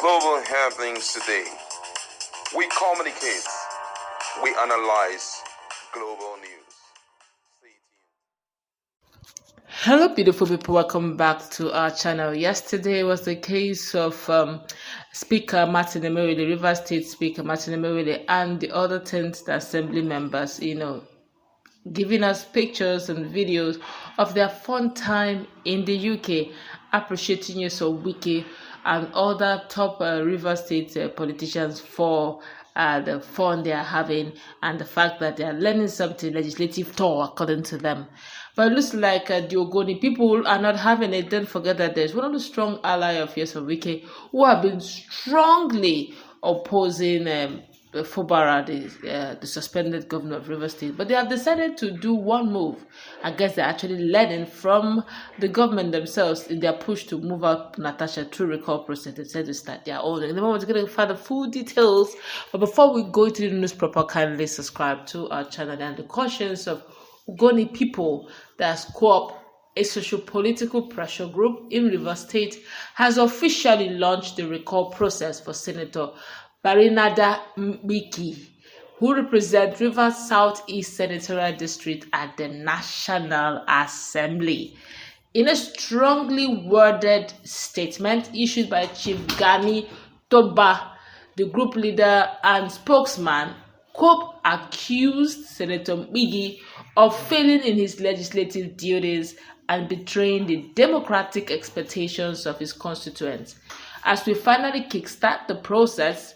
global happenings today. We communicate, we analyze global news. Stay tuned. Hello beautiful people, welcome back to our channel. Yesterday was the case of Speaker Martin Emery, the Rivers State Speaker Martin Emery, and the other 10th assembly members, giving us pictures and videos of their fun time in the UK, appreciating use of Wike and other top Rivers State politicians for the fun they are having and the fact that they are learning something legislative tour according to them. But it looks like the Ogoni people are not having it. Don't forget that there's one of the strong ally of Wike who have been strongly opposing Fubara, the suspended governor of Rivers State. But they have decided to do one move. I guess they're actually learning from the government themselves in their push to move out Natasha through recall process. They said to start their own. In the moment, we're going to find the full details. But before we go to the news proper, kindly subscribe to our channel and the conscience of Ogoni people that's Co-op, a socio-political pressure group in Rivers State, has officially launched the recall process for Senator Sen.Mpigi, who represents Rivers Southeast Senatorial District at the National Assembly. In a strongly worded statement issued by Chief Gani Toba, the group leader and spokesman, Co-op accused Senator Mpigi of failing in his legislative duties and betraying the democratic expectations of his constituents. As we finally kickstart the process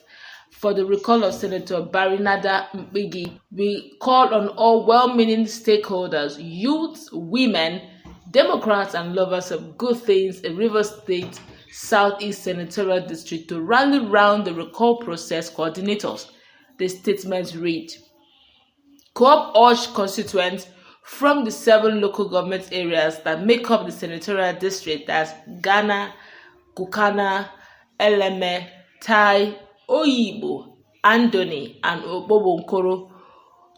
for the recall of Senator Sen.Mpigi, we call on all well-meaning stakeholders, youths, women, Democrats, and lovers of good things in Rivers State Southeast Senatorial District to rally round the recall process coordinators. The statement read: Co-op urged constituents from the 7 local government areas that make up the senatorial district, as Ghana, Kukana, Eleme, Tai, Oyibo, Andoni, and Obobonkoro,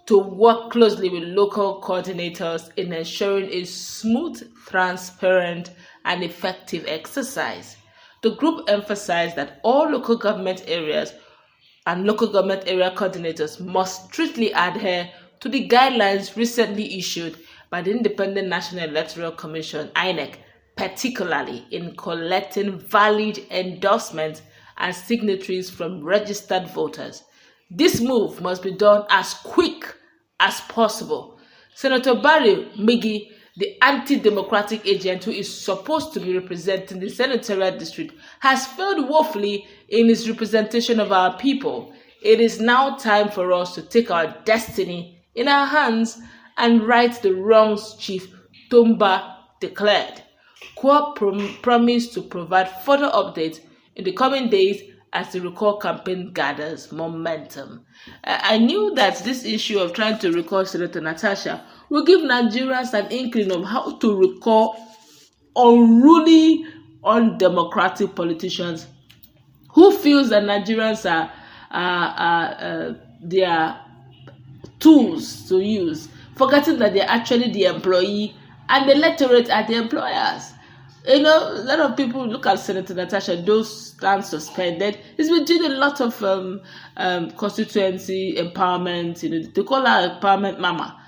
to work closely with local coordinators in ensuring a smooth, transparent, and effective exercise. The group emphasized that all local government areas and local government area coordinators must strictly adhere to the guidelines recently issued by the Independent National Electoral Commission, INEC, particularly in collecting valid endorsements and signatories from registered voters. This move must be done as quick as possible. Senator Sen.Mpigi, the anti-democratic agent who is supposed to be representing the senatorial district, has failed woefully in his representation of our people. It is now time for us to take our destiny in our hands and right the wrongs, Chief Tomba declared. Co-op promised to provide further updates in the coming days as the recall campaign gathers momentum. I knew that this issue of trying to recall Senator Natasha will give Nigerians an inkling of how to recall unruly, undemocratic politicians who feels that Nigerians are their tools to use, forgetting that they're actually the employee and the electorate are the employers. A lot of people look at Senator Natasha, those stand suspended. He's been doing a lot of constituency empowerment. They call her empowerment mama.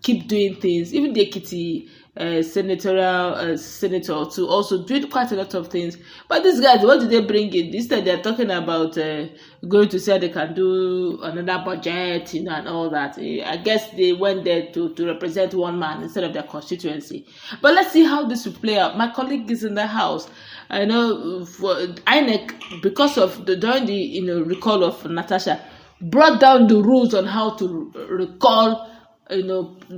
Keep doing things. Even the Ekiti senator to also doing quite a lot of things. But these guys, what did they bring in? Instead, they're talking about going to say they can do another budget, and all that. I guess they went there to represent one man instead of their constituency. But let's see how this will play out. My colleague is in the house. I know for INEC, because of during the recall of Natasha, brought down the rules on how to recall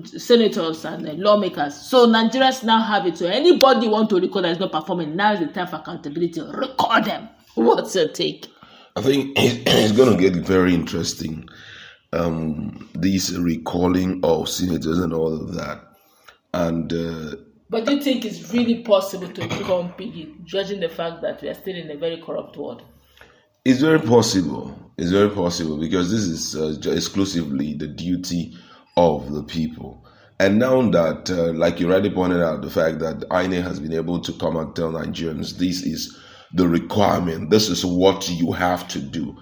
senators and lawmakers. So Nigerians now have it. So anybody want to recall that is not performing, now is the time for accountability. Record them. What's your take? I think it's going to get very interesting. This recalling of senators and all of that. And but do you think it's really possible to recall Mpigi, judging the fact that we are still in a very corrupt world? It's very possible. It's very possible because this is exclusively the duty of the people. And now that, like you rightly pointed out, the fact that INEC has been able to come and tell Nigerians this is the requirement. This is what you have to do.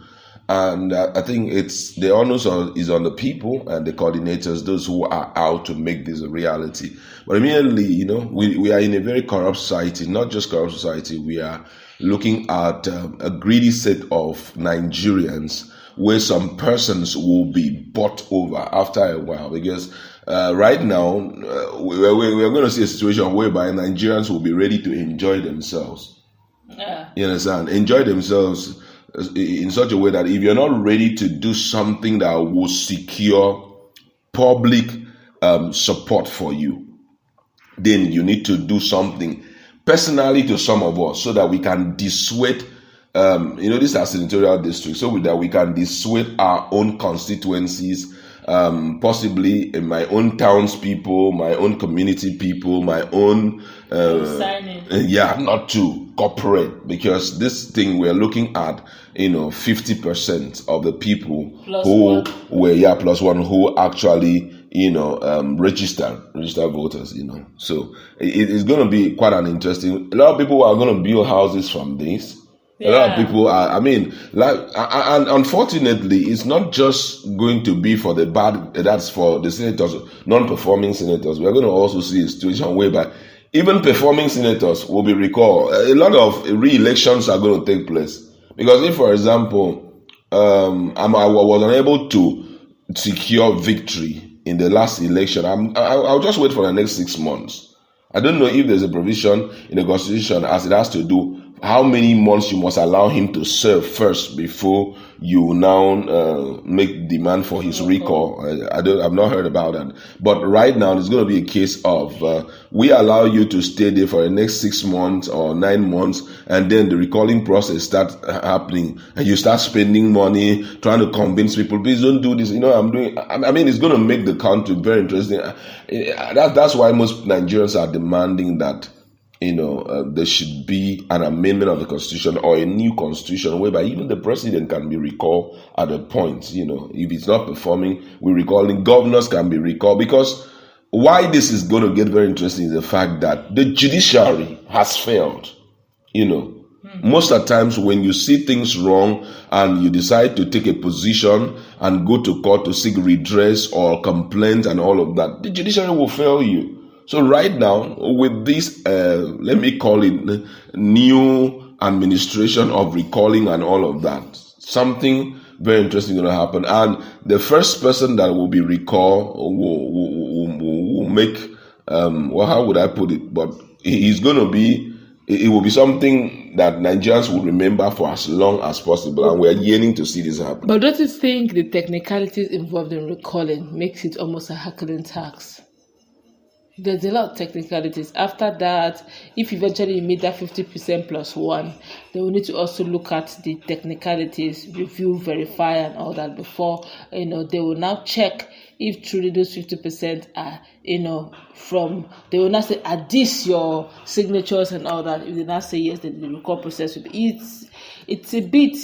And I think it's the onus is on the people and the coordinators, those who are out to make this a reality. But immediately, we are in a very corrupt society, not just corrupt society. We are looking at a greedy set of Nigerians where some persons will be bought over after a while. Because right now, we're going to see a situation whereby Nigerians will be ready to enjoy themselves. Yeah. You understand? Enjoy themselves in such a way that if you're not ready to do something that will secure public support for you, then you need to do something personally to some of us so that we can dissuade, these are senatorial districts, so that we can dissuade our own constituencies, possibly in my own townspeople, my own community people, my own not to cooperate, because this thing we're looking at, 50% of the people plus who one. were plus one who actually registered voters. So it's going to be quite an interesting. A lot of people are going to build houses from this. A lot of people are, and unfortunately, it's not just going to be for the bad, that's for the senators, non-performing senators. We're going to also see a situation whereby even performing senators will be recalled. A lot of re-elections are going to take place. Because if, for example, I was unable to secure victory in the last election, I'll just wait for the next 6 months. I don't know if there's a provision in the Constitution as it has to do how many months you must allow him to serve first before you now make demand for his recall. I've not heard about that. But right now, it's going to be a case of we allow you to stay there for the next 6 months or 9 months, and then the recalling process starts happening, and you start spending money trying to convince people, please don't do this. It's going to make the country very interesting. That's why most Nigerians are demanding that there should be an amendment of the Constitution or a new Constitution whereby even the president can be recalled at a point. If it's not performing, we're recalling. Governors can be recalled, because why this is going to get very interesting is the fact that the judiciary has failed. Most of the times when you see things wrong and you decide to take a position and go to court to seek redress or complaint and all of that, the judiciary will fail you. So right now, with this, let me call it new administration of recalling and all of that, something very interesting going to happen. And the first person that will be recalled will make, how would I put it? But he's going to be, it will be something that Nigerians will remember for as long as possible. And we're yearning to see this happen. But don't you think the technicalities involved in recalling makes it almost a harculean tax? There's a lot of technicalities. After that, if eventually you meet that 50% plus one, they will need to also look at the technicalities, review, verify, and all that before, they will now check if truly those 50% are, they will not say, are these your signatures and all that. If they not say yes, then the recall process will be, it's a bit,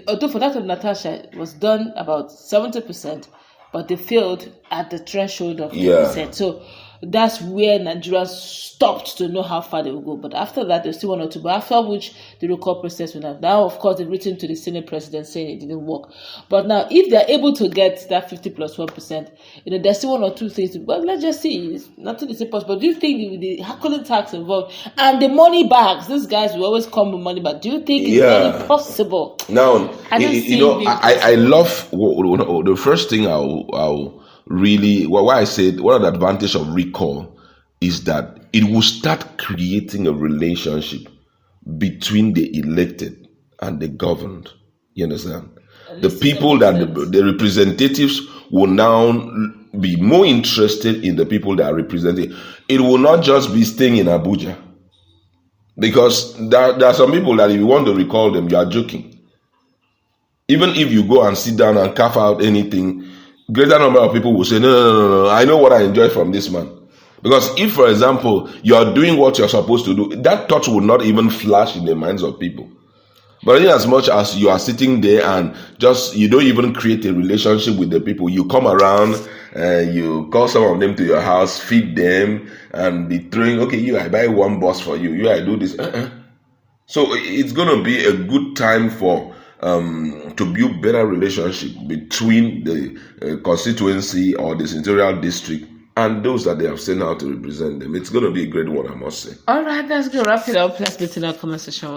although for that of Natasha, it was done about 70%, but they failed at the threshold of 10%. So that's where Nigeria stopped to know how far they will go. But after that, there's still one or two. But after which the recall process will have. Now, of course, they've written to the Senate president saying it didn't work. But now, if they're able to get that 50 plus 1%, there's still one or two things. But let's just see. Nothing is impossible. Do you think the harculean tax involved and the money bags? These guys will always come with money back. Do you think it's very possible? Now, I love the first thing I'll really, why I said one of the advantages of recall is that it will start creating a relationship between the elected and the governed. You understand? The people that the representatives will now be more interested in the people that are represented. It will not just be staying in Abuja. Because there are some people that if you want to recall them, you are joking. Even if you go and sit down and carve out anything, greater number of people will say, no, I know what I enjoy from this man. Because if, for example, you are doing what you're supposed to do, that thought will not even flash in the minds of people. But in as much as you are sitting there and you don't even create a relationship with the people, you come around, you call some of them to your house, feed them, and be throwing, okay, I buy one bus for you, I do this. So it's going to be a good time for to build better relationship between the constituency or the senatorial district and those that they have sent out to represent them. It's going to be a great one, I must say. All right, that's good. Wrap it up. Let's get to the comment section.